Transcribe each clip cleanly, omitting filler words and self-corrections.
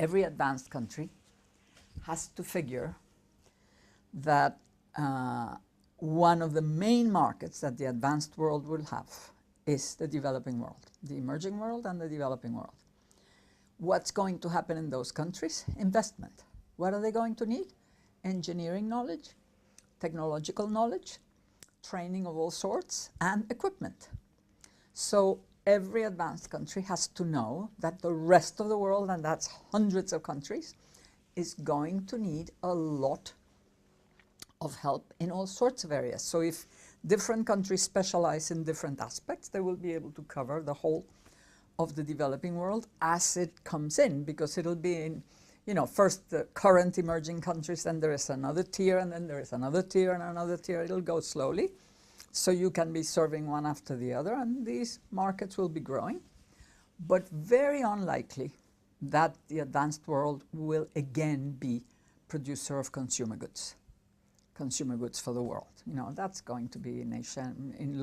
every advanced country has to figure that one of the main markets that the advanced world will have is the developing world, the emerging world and the developing world. What's going to happen in those countries? Investment. What are they going to need? Engineering knowledge, technological knowledge, training of all sorts, and equipment. So every advanced country has to know that the rest of the world, and that's hundreds of countries, is going to need a lot of help in all sorts of areas. So if different countries specialize in different aspects, they will be able to cover the whole of the developing world as it comes in, because it'll be in, you know, first the current emerging countries, then there is another tier, and then there is another tier and another tier. It'll go slowly. So you can be serving one after the other, and these markets will be growing. But very unlikely that the advanced world will again be producer of consumer goods for the world. You know, that's going to be in Asia, in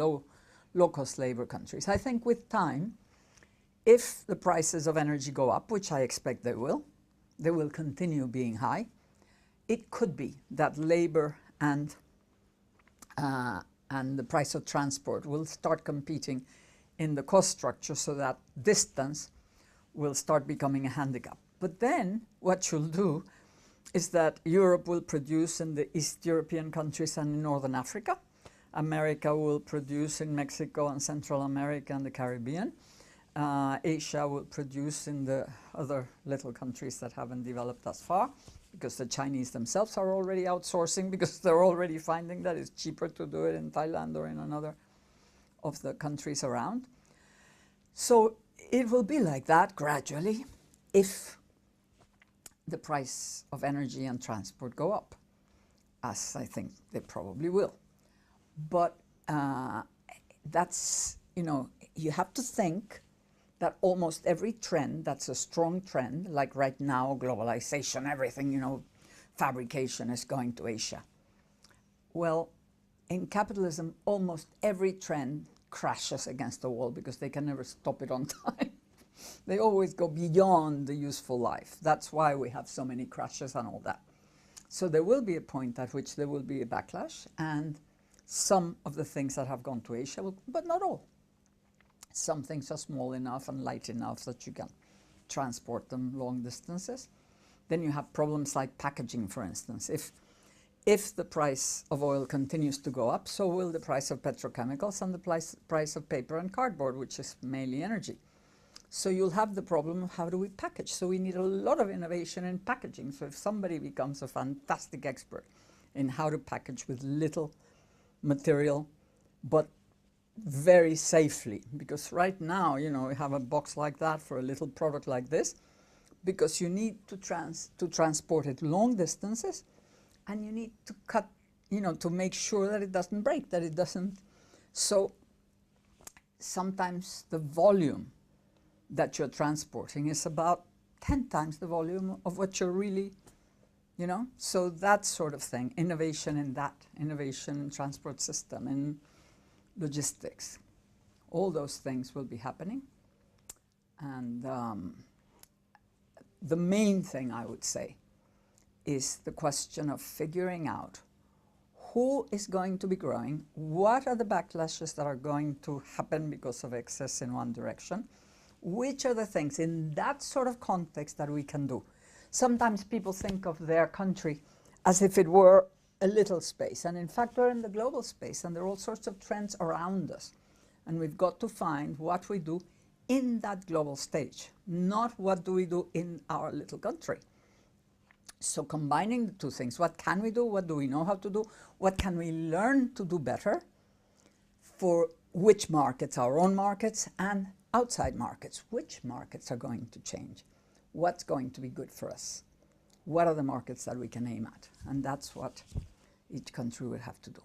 low-cost labor countries. I think with time, if the prices of energy go up, which I expect they will continue being high. It could be that labor and the price of transport will start competing in the cost structure, so that distance will start becoming a handicap. But then what you'll do is that Europe will produce in the East European countries and in Northern Africa. America will produce in Mexico and Central America and the Caribbean. Asia will produce in the other little countries that haven't developed as far, because the Chinese themselves are already outsourcing, because they're already finding that it's cheaper to do it in Thailand or in another of the countries around. So it will be like that gradually if the price of energy and transport go up, as I think they probably will. But that's, you know, you have to think that almost every trend that's a strong trend, like right now, globalization, everything, you know, fabrication is going to Asia. Well, in capitalism, almost every trend crashes against the wall because they can never stop it on time. They always go beyond the useful life. That's why we have so many crashes and all that. So there will be a point at which there will be a backlash, and some of the things that have gone to Asia will, but not all. Some things are small enough and light enough that you can transport them long distances. Then you have problems like packaging, for instance. If the price of oil continues to go up, so will the price of petrochemicals and the price of paper and cardboard, which is mainly energy. So you'll have the problem of how do we package. So we need a lot of innovation in packaging. So if somebody becomes a fantastic expert in how to package with little material, but very safely, because right now, you know, we have a box like that for a little product like this, because you need to transport it long distances, and you need to cut, you know, to make sure that it doesn't break, that it doesn't. So sometimes the volume that you're transporting is about 10 times the volume of what you're really, you know. So that sort of thing, innovation in that, innovation in transport system, in logistics, all those things will be happening. And the main thing I would say is the question of figuring out who is going to be growing, what are the backlashes that are going to happen because of excess in one direction, which are the things in that sort of context that we can do. Sometimes people think of their country as if it were a little space, and in fact we're in the global space, and there are all sorts of trends around us, and we've got to find what we do in that global stage, not what do we do in our little country. So combining the two things, what can we do, what do we know how to do, what can we learn to do better for which markets, our own markets and outside markets, which markets are going to change, what's going to be good for us, what are the markets that we can aim at, and that's what each country will have to do.